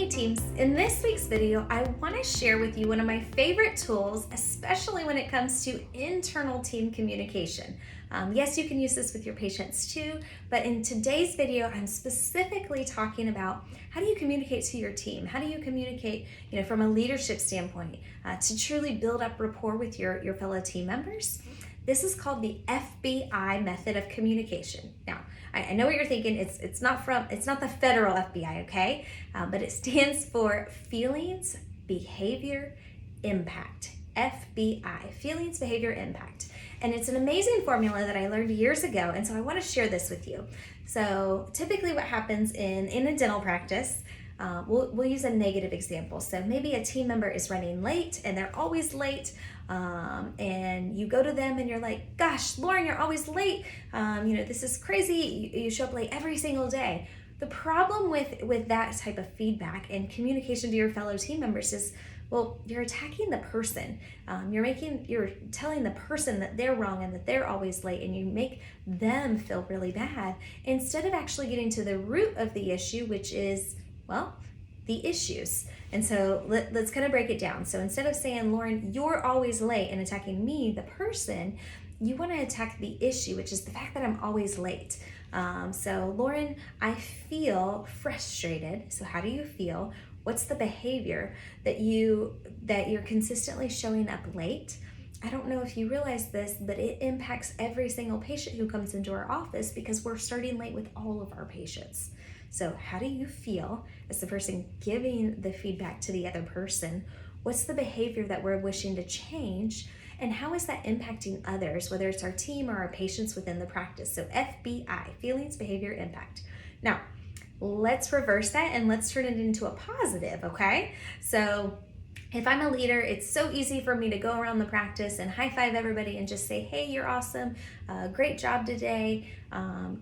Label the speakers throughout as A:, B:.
A: teams, in this week's video, I want to share with you one of my favorite tools, especially when it comes to internal team communication. Yes, you can use this with your patients too, but in today's video, I'm specifically talking about how do you communicate to your team? How do you communicate, from a leadership standpoint to truly build up rapport with your fellow team members? This is called the FBI method of communication. Now, I know what you're thinking. It's not the federal FBI, okay? But it stands for Feelings, Behavior, Impact. FBI, Feelings, Behavior, Impact. And it's an amazing formula that I learned years ago, and so I want to share this with you. So typically what happens in a dental practice, we'll use a negative example. So maybe a team member is running late and they're always late, and you go to them and you're like, gosh, Lauren, you're always late. This is crazy. You show up late every single day. The problem with that type of feedback and communication to your fellow team members is, well, you're attacking the person. You're telling the person that they're wrong and that they're always late, and you make them feel really bad instead of actually getting to the root of the issue, which is, well, the issues. And so let's kind of break it down. So instead of saying, Lauren, you're always late, and attacking me, the person, you want to attack the issue, which is the fact that I'm always late. So Lauren, I feel frustrated. So how do you feel? What's the behavior that you're consistently showing up late? I don't know if you realize this, but it impacts every single patient who comes into our office because we're starting late with all of our patients. So how do you feel as the person giving the feedback to the other person? What's the behavior that we're wishing to change? And how is that impacting others, whether it's our team or our patients within the practice? So FBI, Feelings, Behavior, Impact. Now, let's reverse that and let's turn it into a positive, okay? So if I'm a leader, it's so easy for me to go around the practice and high five everybody and just say, hey, you're awesome, great job today,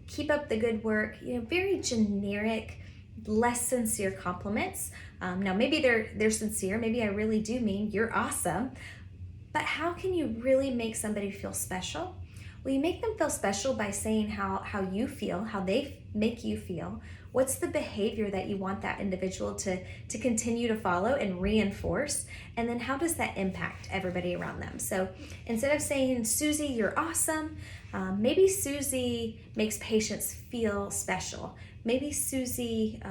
A: keep up the good work, very generic, less sincere compliments. Now maybe they're sincere, maybe I really do mean you're awesome, but how can you really make somebody feel special? Well, you make them feel special by saying how you feel, how they make you feel. What's the behavior that you want that individual to continue to follow and reinforce? And then how does that impact everybody around them? So instead of saying, Susie, you're awesome, maybe Susie makes patients feel special. Maybe Susie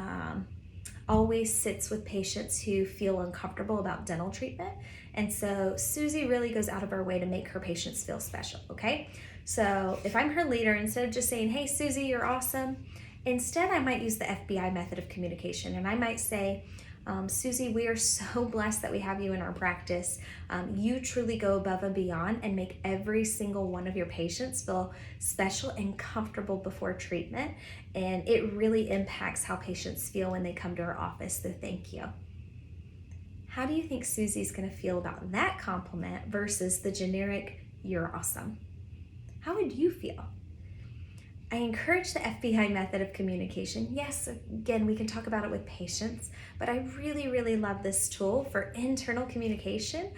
A: always sits with patients who feel uncomfortable about dental treatment. And so Susie really goes out of her way to make her patients feel special, okay? So if I'm her leader, instead of just saying, hey, Susie, you're awesome, instead I might use the FBI method of communication. And I might say, Susie, we are so blessed that we have you in our practice. You truly go above and beyond and make every single one of your patients feel special and comfortable before treatment. And it really impacts how patients feel when they come to our office, so thank you. How do you think Susie's gonna feel about that compliment versus the generic, you're awesome? How would you feel? I encourage the FBI method of communication. Yes, again, we can talk about it with patients, but I really, really love this tool for internal communication.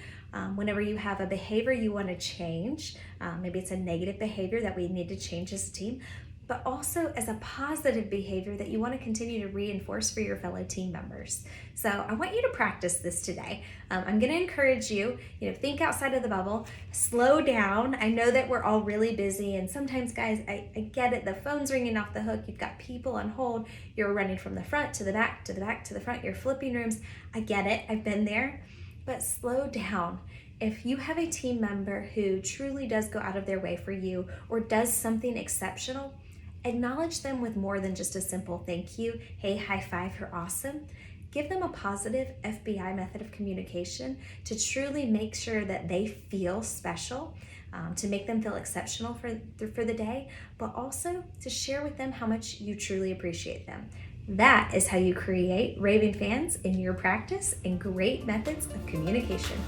A: Whenever you have a behavior you want to change, maybe it's a negative behavior that we need to change as a team, but also as a positive behavior that you want to continue to reinforce for your fellow team members. So I want you to practice this today. I'm going to encourage you, think outside of the bubble, slow down. I know that we're all really busy, and sometimes, guys, I get it. The phone's ringing off the hook. You've got people on hold. You're running from the front to the back, to the back, to the front. You're flipping rooms. I get it. I've been there. But slow down. If you have a team member who truly does go out of their way for you or does something exceptional, acknowledge them with more than just a simple thank you, hey, high five, you're awesome. Give them a positive FBI method of communication to truly make sure that they feel special, to make them feel exceptional for the day, but also to share with them how much you truly appreciate them. That is how you create raving fans in your practice and great methods of communication.